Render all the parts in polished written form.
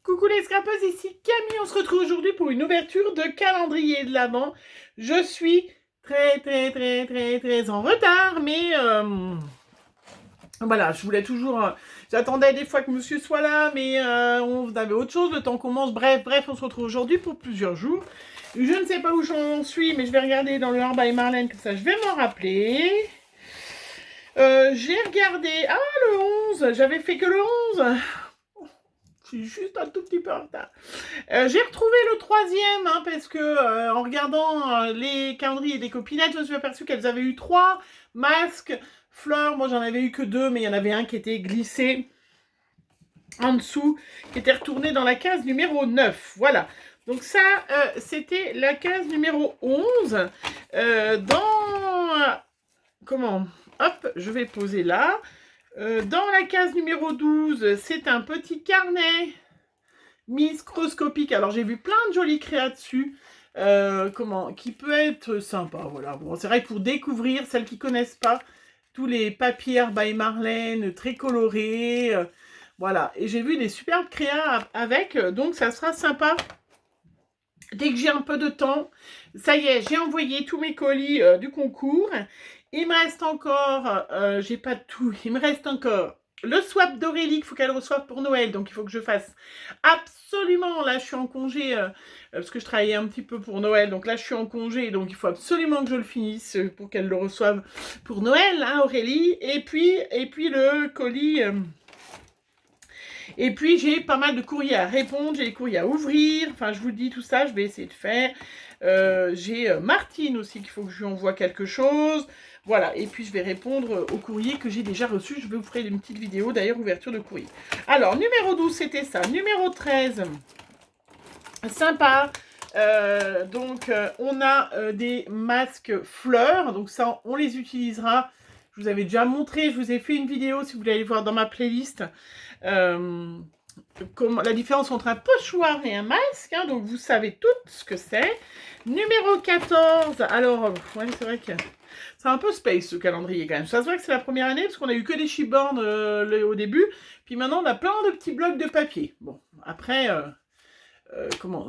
Coucou les scrapeuses, ici Camille, on se retrouve aujourd'hui pour une ouverture de calendrier de l'Avent. Je suis très en retard, mais voilà, je voulais toujours... j'attendais des fois que monsieur soit là, mais on avait autre chose, le temps commence. Bref, on se retrouve aujourd'hui pour plusieurs jours. Je ne sais pas où j'en suis, mais je vais regarder dans le Art by Marlène, comme ça je vais m'en rappeler. J'ai regardé... Ah, le 11, j'avais fait que le 11. Je suis juste un tout petit peu en retard. J'ai retrouvé le troisième, hein, parce que en regardant les calendriers des copinettes, je me suis aperçue qu'elles avaient eu 3 masques fleurs. Moi, j'en avais eu que 2, mais il y en avait un qui était glissé en dessous, qui était retourné dans la case numéro 9. Voilà. Donc ça, c'était la case numéro 11. Comment? Hop, je vais poser là. Dans la case numéro 12, c'est un petit carnet microscopique. Alors, j'ai vu plein de jolies créas dessus. Qui peut être sympa. Voilà. Bon, c'est vrai que pour découvrir, celles qui connaissent pas, tous les papiers by Marlène, très colorés. Voilà. Et j'ai vu des superbes créas avec. Donc, ça sera sympa. Dès que j'ai un peu de temps, ça y est, j'ai envoyé tous mes colis du concours. Il me reste encore, j'ai pas tout, il me reste encore le swap d'Aurélie qu'il faut qu'elle reçoive pour Noël. Donc, il faut que je fasse absolument, là, je suis en congé, parce que je travaillais un petit peu pour Noël. Donc là, je suis en congé, donc il faut absolument que je le finisse pour qu'elle le reçoive pour Noël, hein, Aurélie. Et puis le colis... Et puis, j'ai pas mal de courriers à répondre, j'ai des courriers à ouvrir. Enfin, je vous dis tout ça, je vais essayer de faire. J'ai Martine aussi qu'il faut que je lui envoie quelque chose. Voilà, et puis je vais répondre aux courriers que j'ai déjà reçus. Je vais vous faire une petite vidéo, d'ailleurs, ouverture de courrier. Alors, numéro 12, c'était ça. Numéro 13, sympa. On a des masques fleurs. Donc ça, on les utilisera. Je vous avais déjà montré, je vous ai fait une vidéo, si vous voulez aller voir dans ma playlist, la différence entre un pochoir et un masque, hein, donc vous savez tout ce que c'est. Numéro 14, alors, ouais, c'est vrai que c'est un peu space ce calendrier quand même. Ça se voit que c'est la première année, parce qu'on a eu que des chipboards au début, puis maintenant on a plein de petits blocs de papier. Bon, après,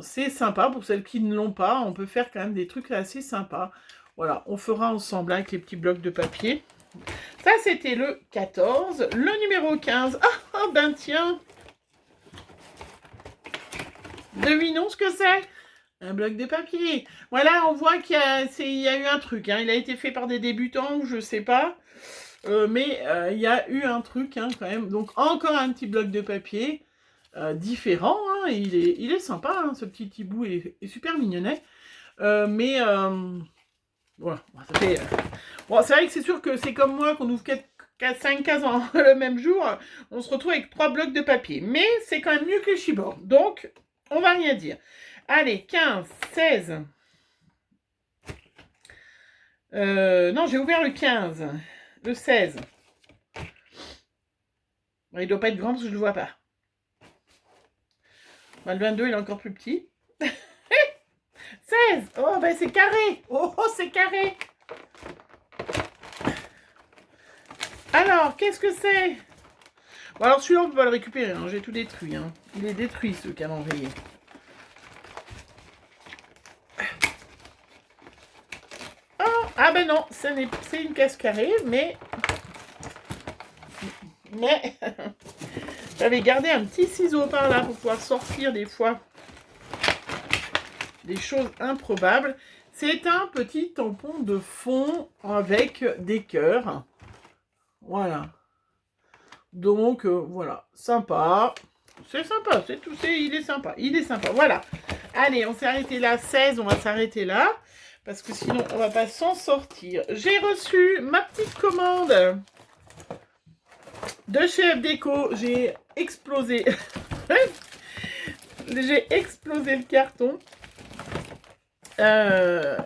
c'est sympa, pour celles qui ne l'ont pas, on peut faire quand même des trucs assez sympas. Voilà, on fera ensemble avec les petits blocs de papier. Ça, c'était le 14. Le numéro 15. Ah, ben tiens. Devinons ce que c'est. Un bloc de papier. Voilà, on voit qu'il y a eu un truc. Hein. Il a été fait par des débutants, ou je sais pas. Mais il y a eu un truc, hein, quand même. Donc, encore un petit bloc de papier. Différent. Hein. Il est sympa, hein, ce petit hibou est super mignonnet. Voilà, ça fait... Bon, c'est vrai que c'est sûr que c'est comme moi, qu'on ouvre 5 cases le même jour, on se retrouve avec 3 blocs de papier. Mais c'est quand même mieux que les chipboards. Donc, on va rien dire. Allez, 15, 16. Non, j'ai ouvert le 15. Le 16. Il ne doit pas être grand parce que je ne le vois pas. Le 22, il est encore plus petit. 16. Oh, ben c'est carré. Oh, c'est carré. Alors, qu'est-ce que c'est? Bon, alors celui-là, on ne peut pas le récupérer. Hein. J'ai tout détruit. Hein. Il est détruit, ce calendrier. Oh, ah ben non, c'est une casse carrée, mais j'avais gardé un petit ciseau par là pour pouvoir sortir des fois des choses improbables. C'est un petit tampon de fond avec des cœurs. Voilà. Donc, voilà, sympa. C'est sympa, c'est tout, il est sympa, voilà. Allez, on s'est arrêté là, 16, on va s'arrêter là, parce que sinon, on va pas s'en sortir. J'ai reçu ma petite commande de chez FD Eco, j'ai explosé. J'ai explosé le carton. Je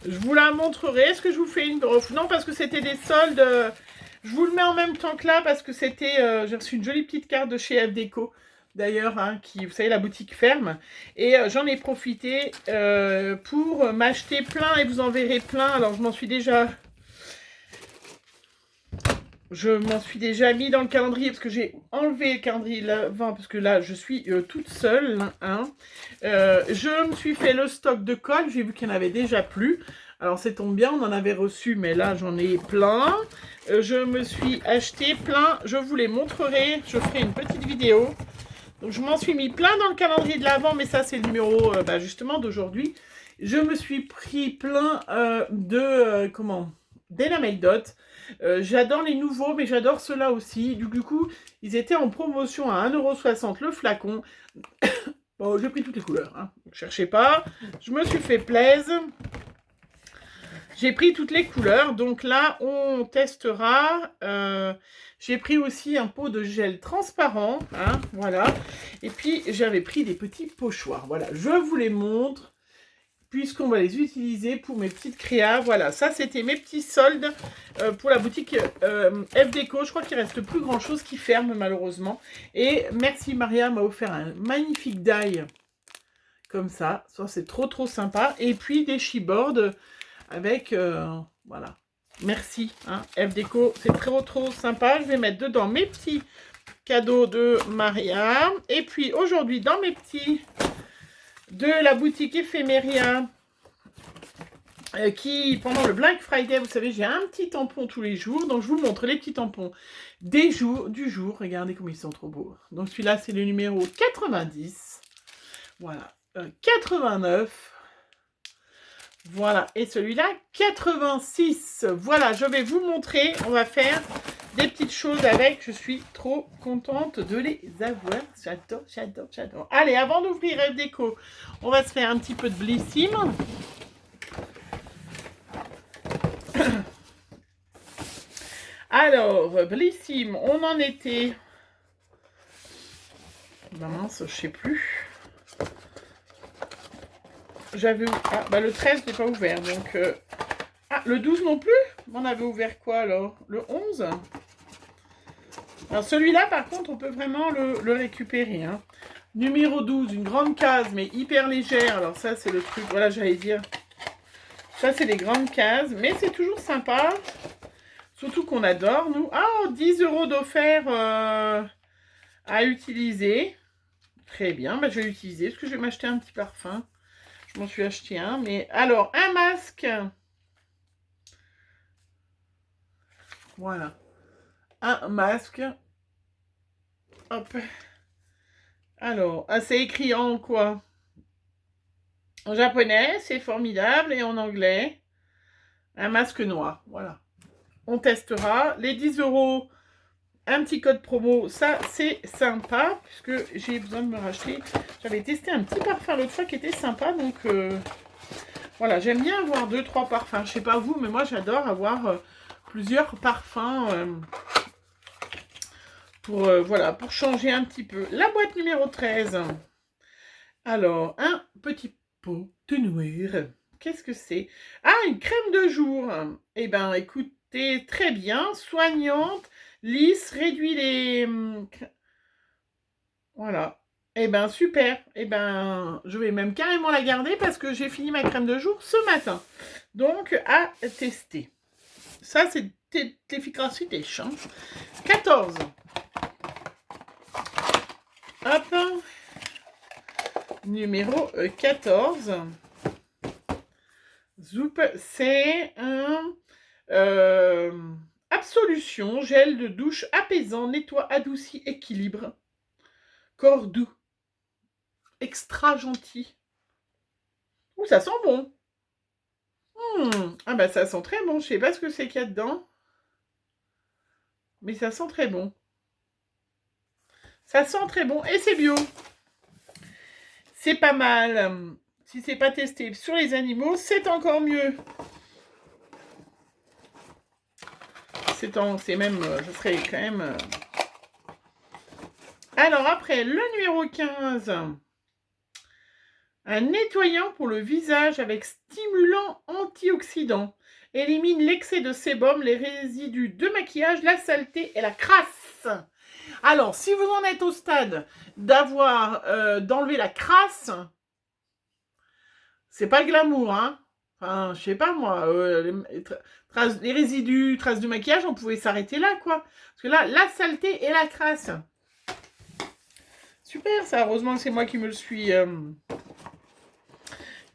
vous la montrerai. Est-ce que je vous fais une... Non, parce que c'était des soldes... Je vous le mets en même temps que là parce que c'était... j'ai reçu une jolie petite carte de chez FD Eco, d'ailleurs, hein, vous savez, la boutique ferme. Et j'en ai profité pour m'acheter plein et vous en verrez plein. Alors, je m'en suis déjà Je m'en suis déjà mis dans le calendrier parce que j'ai enlevé le calendrier l'avant parce que là je suis toute seule. Hein. Je me suis fait le stock de colle, j'ai vu qu'il n'y en avait déjà plus. Alors ça tombe bien, on en avait reçu, mais là j'en ai plein. Je me suis acheté plein, je vous les montrerai, je ferai une petite vidéo. Donc je m'en suis mis plein dans le calendrier de l'avant, mais ça c'est le numéro justement d'aujourd'hui. Je me suis pris plein d'Enamel Dot. J'adore les nouveaux, mais j'adore ceux-là aussi. Du coup, ils étaient en promotion à 1,60 € le flacon. Bon, j'ai pris toutes les couleurs, hein. Ne cherchez pas. Je me suis fait plaisir. J'ai pris toutes les couleurs. Donc là, on testera. J'ai pris aussi un pot de gel transparent. Hein, voilà. Et puis, j'avais pris des petits pochoirs. Voilà, je vous les montre. Puisqu'on va les utiliser pour mes petites créas. Voilà, ça c'était mes petits soldes pour la boutique F Déco. Je crois qu'il ne reste plus grand chose qui ferme malheureusement. Et merci, Maria m'a offert un magnifique die comme ça. Ça c'est trop sympa. Et puis des chipboards avec voilà. Merci hein, F Déco, c'est trop sympa. Je vais mettre dedans mes petits cadeaux de Maria. Et puis aujourd'hui dans mes petits de la boutique Ephemeria qui, pendant le Black Friday, vous savez, j'ai un petit tampon tous les jours. Donc, je vous montre les petits tampons du jour. Regardez comme ils sont trop beaux. Donc, celui-là, c'est le numéro 90. Voilà. 89. Voilà. Et celui-là, 86. Voilà, je vais vous montrer. On va faire des petites choses avec. Je suis trop contente de les avoir. J'adore. Allez, avant d'ouvrir F Déco, on va se faire un petit peu de Blissim. Alors, Blissim, on en était... Ben mince, je sais plus. J'avais... Ah, le 13, je n'ai pas ouvert, donc... Ah, le 12 non plus? On avait ouvert quoi, alors? Le 11? Alors, celui-là, par contre, on peut vraiment le récupérer, hein. Numéro 12, une grande case, mais hyper légère. Alors, ça, c'est le truc... Voilà, j'allais dire... Ça, c'est les grandes cases, mais c'est toujours sympa. Surtout qu'on adore, nous. Ah, 10 € d'offert à utiliser. Très bien, je vais l'utiliser parce que je vais m'acheter un petit parfum. Je m'en suis acheté un, mais... Alors, un masque. Voilà. Un masque. Hop. Alors, c'est écrit en quoi? En japonais, c'est formidable, et en anglais. Un masque noir, voilà. On testera. Les 10 €, un petit code promo, ça c'est sympa, puisque j'ai besoin de me racheter. J'avais testé un petit parfum l'autre fois qui était sympa, donc voilà, j'aime bien avoir 2-3 parfums. Je sais pas vous, mais moi j'adore avoir plusieurs parfums voilà, pour changer un petit peu. La boîte numéro 13. Alors, un petit pot de noir. Qu'est-ce que c'est? Ah, une crème de jour. Eh ben, écoutez, très bien, soignante, lisse, réduit les... Voilà. Eh ben, super. Eh ben, je vais même carrément la garder parce que j'ai fini ma crème de jour ce matin. Donc, à tester. Ça, c'est l'efficacité des chances. 14. Hop. Numéro 14. Zoup, c'est un Absolution, gel de douche apaisant, nettoie, adoucit, équilibre. Corps doux. Extra gentil. Ouh, ça sent bon. Ah bah ça sent très bon. Je sais pas ce que c'est qu'il y a dedans. Mais ça sent très bon. Ça sent très bon. Et c'est bio. C'est pas mal. Si c'est pas testé sur les animaux, c'est encore mieux. C'est même... Ce serait quand même... Alors après, le numéro 15. Un nettoyant pour le visage avec stimulant antioxydant. Élimine l'excès de sébum, les résidus de maquillage, la saleté et la crasse. Alors, si vous en êtes au stade d'enlever la crasse, c'est pas le glamour, hein. Enfin, je sais pas moi, les résidus, traces de maquillage, on pouvait s'arrêter là, quoi. Parce que là, la saleté et la crasse. Super, ça. Heureusement que c'est moi qui me le suis...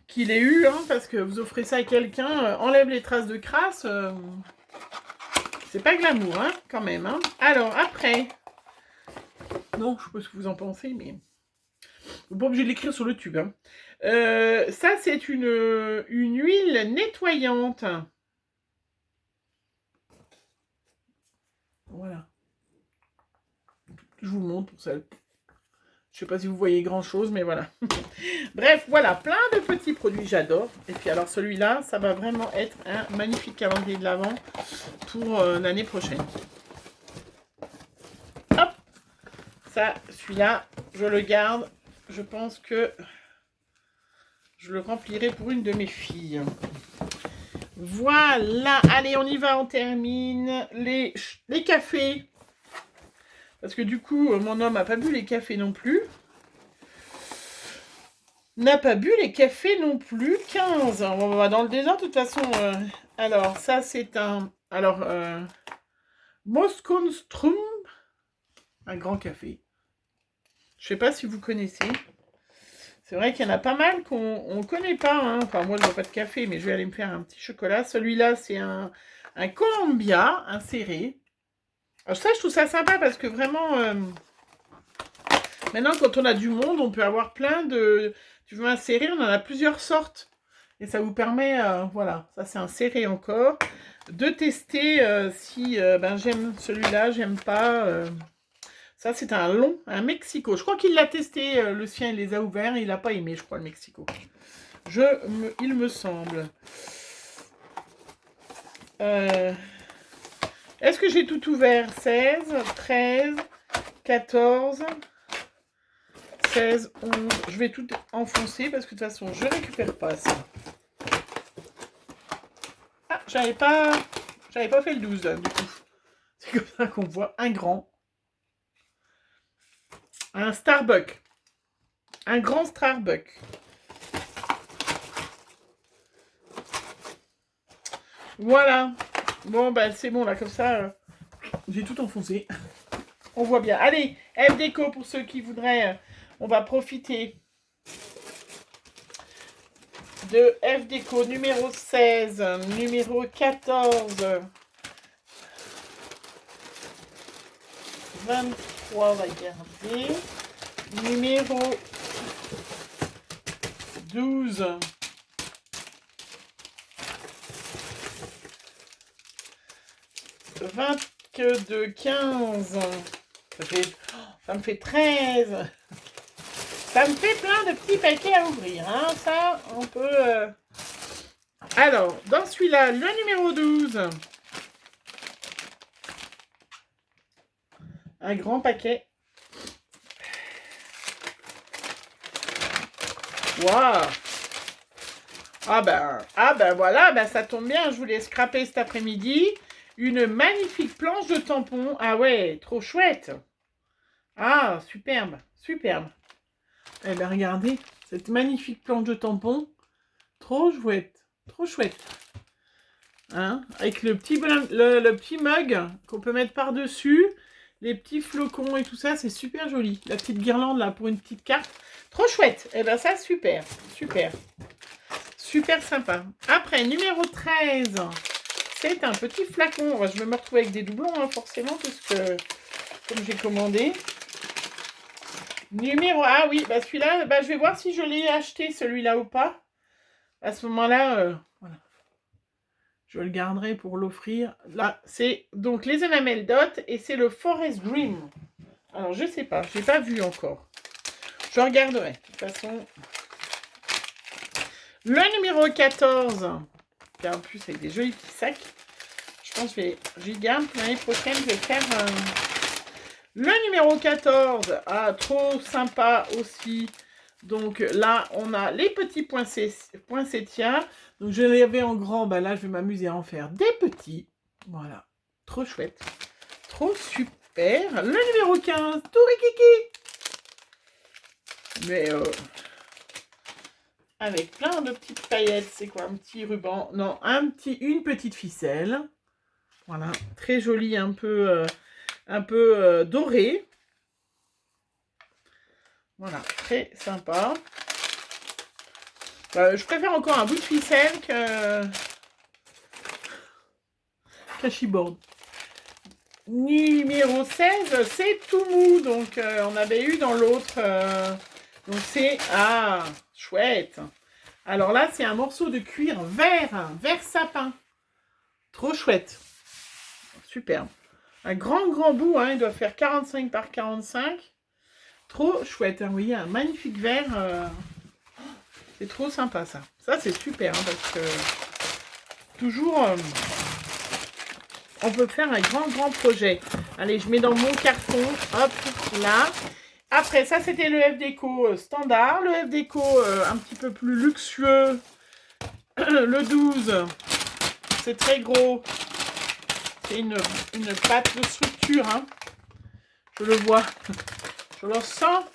qu'il ait eu, hein, parce que vous offrez ça à quelqu'un, enlève les traces de crasse, c'est pas glamour, hein, quand même. Hein. Alors, après... Non, je sais pas ce que vous en pensez, mais... Vous n'êtes pas obligé de l'écrire sur le tube. Hein. Ça, c'est une huile nettoyante. Voilà. Je vous le montre pour ça. Je sais pas si vous voyez grand chose, mais voilà. Bref, voilà, plein de petits produits, j'adore. Et puis alors celui-là, ça va vraiment être un magnifique calendrier de l'Avent pour l'année prochaine. Hop, ça, celui-là, je le garde. Je pense que je le remplirai pour une de mes filles. Voilà, allez, on y va, on termine. Les cafés. Parce que du coup, mon homme n'a pas bu les cafés non plus. N'a pas bu les cafés non plus. 15. On va dans le désordre de toute façon. Alors, ça, c'est un... Alors, Moskonstrum. Un grand café. Je sais pas si vous connaissez. C'est vrai qu'il y en a pas mal qu'on ne connaît pas. Hein. Enfin, moi, je ne bois pas de café, mais je vais aller me faire un petit chocolat. Celui-là, c'est un Columbia inséré. Alors ça, je trouve ça sympa parce que vraiment... maintenant, quand on a du monde, on peut avoir plein de... Tu veux insérer, on en a plusieurs sortes. Et ça vous permet, voilà, ça c'est inséré encore, de tester si ben, j'aime celui-là, j'aime pas. Ça c'est un long, un Mexico. Je crois qu'il l'a testé, le sien, il les a ouverts, il n'a pas aimé, je crois, le Mexico. Il me semble. Est-ce que j'ai tout ouvert? 16, 13, 14... 16, 11, je vais tout enfoncer parce que de toute façon je récupère pas ça. Ah, j'avais pas fait le 12 du coup. C'est comme ça qu'on voit un grand. Un Starbucks. Un grand Starbucks. Voilà. Bon ben c'est bon là comme ça. J'ai tout enfoncé. On voit bien. Allez, F déco pour ceux qui voudraient. On va profiter de F déco numéro 16, numéro 14, 23, on va garder, numéro 12, 22, 15, ça me fait 13. Ça me fait plein de petits paquets à ouvrir, hein. Ça, on peut... Alors, dans celui-là, le numéro 12. Un grand paquet. Waouh! Ah ben voilà, ben ça tombe bien, je voulais scraper cet après-midi. Une magnifique planche de tampons. Ah ouais, trop chouette. Ah, superbe, superbe. Eh bien, regardez, cette magnifique planche de tampons. Trop chouette. Trop chouette. Hein, avec le petit, le petit mug qu'on peut mettre par-dessus. Les petits flocons et tout ça, c'est super joli. La petite guirlande, là, pour une petite carte. Trop chouette. Eh bien, ça, super. Super. Super sympa. Après, numéro 13. C'est un petit flacon. Je vais me retrouver avec des doublons, hein, forcément, parce que, comme j'ai commandé... Numéro... Ah oui, bah celui-là, bah, je vais voir si je l'ai acheté, celui-là ou pas. À ce moment-là, voilà. Je le garderai pour l'offrir. Là, c'est donc les Enamel Dot et c'est le Forest Dream. Alors, je sais pas, je n'ai pas vu encore. Je regarderai. De toute façon, le numéro 14, qui est en plus avec des jolis petits sacs. Je pense que j'y garde. L'année prochaine, je vais faire... Le numéro 14, ah, trop sympa aussi. Donc là, on a les petits poinsettias. Donc je les avais en grand, bah là, je vais m'amuser à en faire des petits. Voilà, trop chouette. Trop super. Le numéro 15, tout rikiki. Mais, avec plein de petites paillettes. C'est quoi, un petit ruban? Non, une petite ficelle. Voilà, très jolie, un peu dorée. Voilà, très sympa. Je préfère encore un bout de ficelle qu'un chibord. Numéro 16, c'est tout mou. Donc, on avait eu dans l'autre. Donc, c'est... Ah, chouette. Alors là, c'est un morceau de cuir vert sapin. Trop chouette. Super. Un grand bout, hein, il doit faire 45 par 45. Trop chouette, hein, vous voyez, un magnifique vert. C'est trop sympa, ça. Ça, c'est super, hein, parce que toujours, on peut faire un grand projet. Allez, je mets dans mon carton, hop, là. Après, ça, c'était le F-Déco standard. Le F-Déco un petit peu plus luxueux, le 12, c'est très gros. C'est une pâte de structure, hein. Je le vois, je le sens.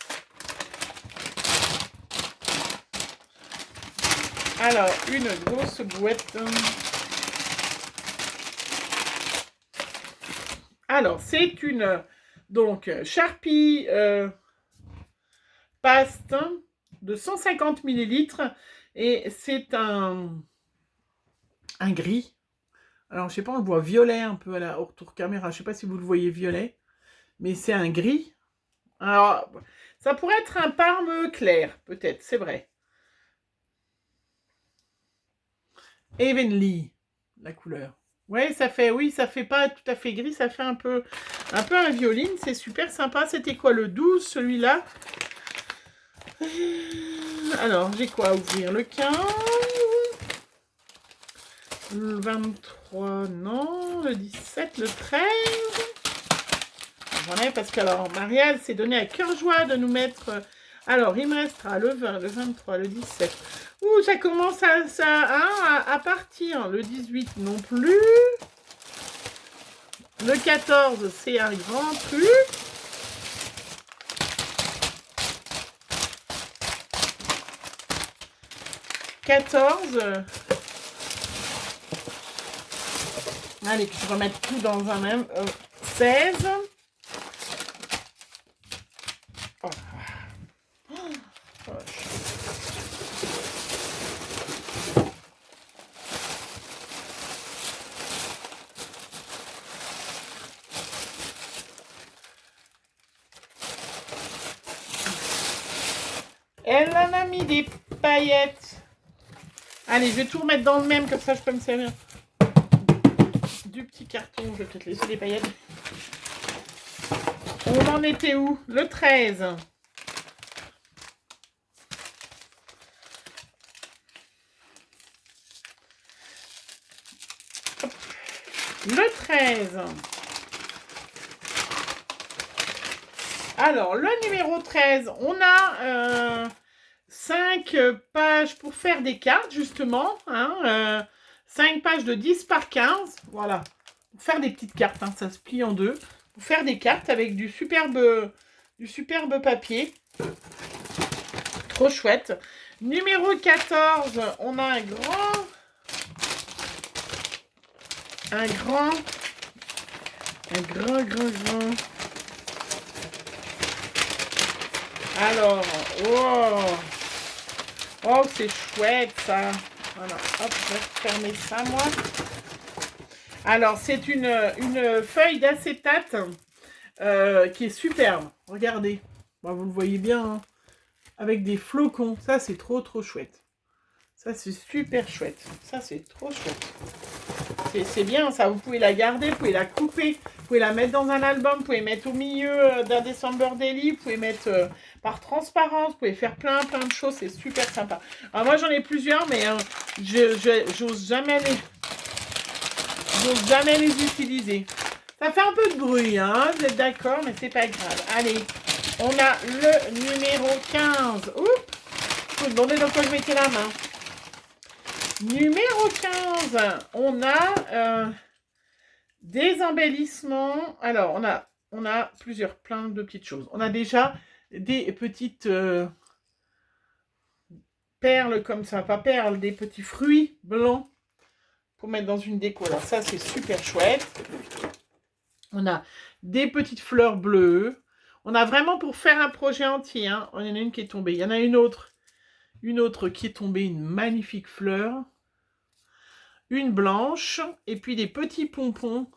Alors, une grosse boîte. Alors, c'est une donc Sharpie paste de 150 ml et c'est un gris. Alors, je sais pas, on le voit violet un peu au retour caméra. Je sais pas si vous le voyez violet, mais c'est un gris. Alors, ça pourrait être un parme clair, peut-être, c'est vrai. Heavenly, la couleur. Ouais, ça fait pas tout à fait gris, ça fait un peu un violine, c'est super sympa. C'était quoi le 12, celui-là? Alors, j'ai quoi à ouvrir? Le 15, le 23, non, le 17, le 13. J'en ai parce que, alors, Marielle s'est donné à cœur joie de nous mettre... Alors, il me restera le 20, le 23, le 17. Ouh, ça commence à partir. Le 18 non plus. Le 14, c'est un grand truc. « 14. Allez, je vais remettre tout dans un même. 16. Oh. Elle en a mis des paillettes. Allez, je vais tout remettre dans le même, comme ça je peux me servir du petit carton. Je vais peut-être laisser les paillettes. On en était où? Le 13. Le 13. Alors, le numéro 13, on a 5 pages pour faire des cartes, justement. Hein, 5 pages de 10 par 15. Voilà. Pour faire des petites cartes, hein, ça se plie en deux. Pour faire des cartes avec du superbe papier. Trop chouette. Numéro 14, on a un grand. Alors, oh, c'est chouette ça. Voilà, hop, je vais fermer ça moi. Alors, c'est une feuille d'acétate qui est superbe. Regardez, bon, vous le voyez bien, hein, avec des flocons. Ça, c'est trop chouette. Ça, c'est super chouette. Ça, c'est trop chouette. C'est bien, ça. Vous pouvez la garder, vous pouvez la couper, vous pouvez la mettre dans un album, vous pouvez mettre au milieu d'un December Daily, vous pouvez mettre par transparence, vous pouvez faire plein de choses. C'est super sympa. Alors, moi, j'en ai plusieurs, mais j'ose jamais les utiliser. Ça fait un peu de bruit, hein, vous êtes d'accord, mais c'est pas grave. Allez, on a le numéro 15. Oups, je vous demander dans quoi je mettais la main. Numéro 15, on a des embellissements. Alors, on a plein de petites choses. On a déjà des petites perles comme ça, pas perles, des petits fruits blancs pour mettre dans une déco. Alors ça, c'est super chouette. On a des petites fleurs bleues. On a vraiment pour faire un projet entier. Hein. Il y en a une qui est tombée. Il y en a une autre qui est tombée, une magnifique fleur. Une blanche. Et puis des petits pompons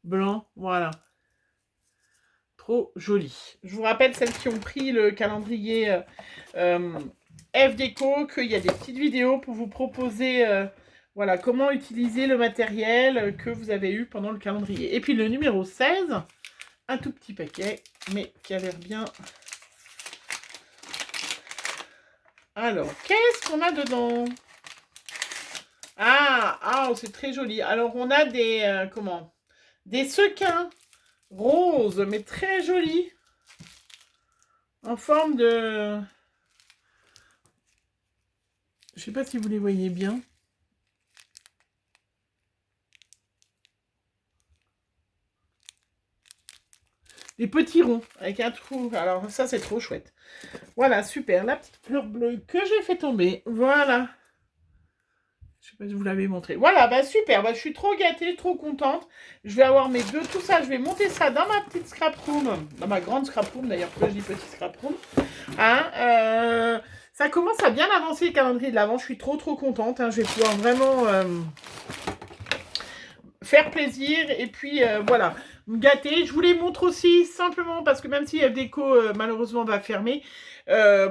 blancs. Voilà. Trop joli. Je vous rappelle, celles qui ont pris le calendrier F-Déco, qu'il y a des petites vidéos pour vous proposer voilà, comment utiliser le matériel que vous avez eu pendant le calendrier. Et puis le numéro 16, un tout petit paquet, mais qui a l'air bien. Alors, qu'est-ce qu'on a dedans? Ah, c'est très joli. Alors, on a des, des sequins roses, mais très jolis. En forme de... Je sais pas si vous les voyez bien. Des petits ronds avec un trou. Alors ça, c'est trop chouette. Voilà, super. La petite fleur bleue que j'ai fait tomber. Voilà. Je sais pas si vous l'avez montré. Voilà, bah super. Bah, je suis trop gâtée, trop contente. Je vais avoir mes deux, tout ça. Je vais monter ça dans ma petite scrap room. Dans ma grande scrap room, d'ailleurs. Pourquoi je dis petite scrap room, hein, ça commence à bien avancer le calendrier de l'Avent. Je suis trop contente. Hein. Je vais pouvoir vraiment faire plaisir. Et puis, voilà. Me gâter. Je vous les montre aussi simplement parce que même si F-Déco malheureusement va fermer,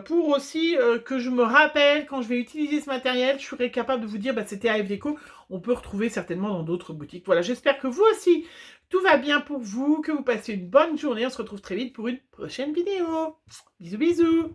pour aussi que je me rappelle quand je vais utiliser ce matériel, je serai capable de vous dire bah, c'était à F-Déco. On peut retrouver certainement dans d'autres boutiques. Voilà, j'espère que vous aussi, tout va bien pour vous, que vous passez une bonne journée. On se retrouve très vite pour une prochaine vidéo. Bisous, bisous.